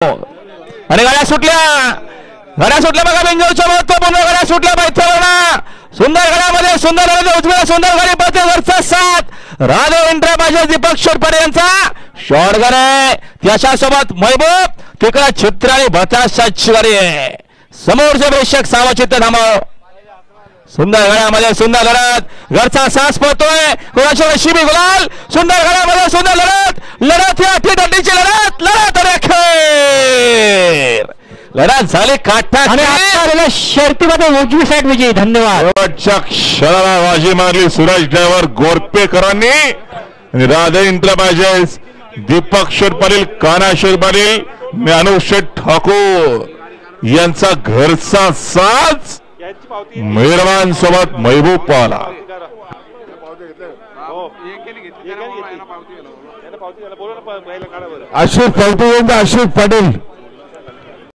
आणि गाड्या सुटल्या बघा बिंजोरच्या महत्वपूर्ण गाड्या सुटल्या मैत्रिणा सुंदर गाड्यामध्ये सुंदर उजव्या सुंदर गाडी पळते वरचा साथ राधे इंटरपाशा दीपक शोरपडे यांचा शॉट गाडी त्याच्यासोबत महबूब तिकडे चित्र आणि बताशाची गाडी आहे समोरचे प्रेक्षक सावचित्त थांबव सुंदर गाड्यामध्ये सुंदर लढत घरचा सास पळतोय कोणाच्या शिबी गुलाल सुंदर गाड्यामध्ये सुंदर लढत ही आपली दंडीची लढत आणि अखेर लढत झाली काटा आणि शर्तीमध्ये उजवी साईड विजयी. धन्यवाद. शेवटच्या क्षणाला बाजी मारली सुरेश ड्रायव्हर गोरपेकरांनी आणि राधे इंटरप्राइजेस दीपक शेरपाटील कान्हा शेरपाटील ज्ञानोशेठ ठाकूर यांचा घरचा साज मेहरबान सोबत महबूब पाला. अशोक पाटील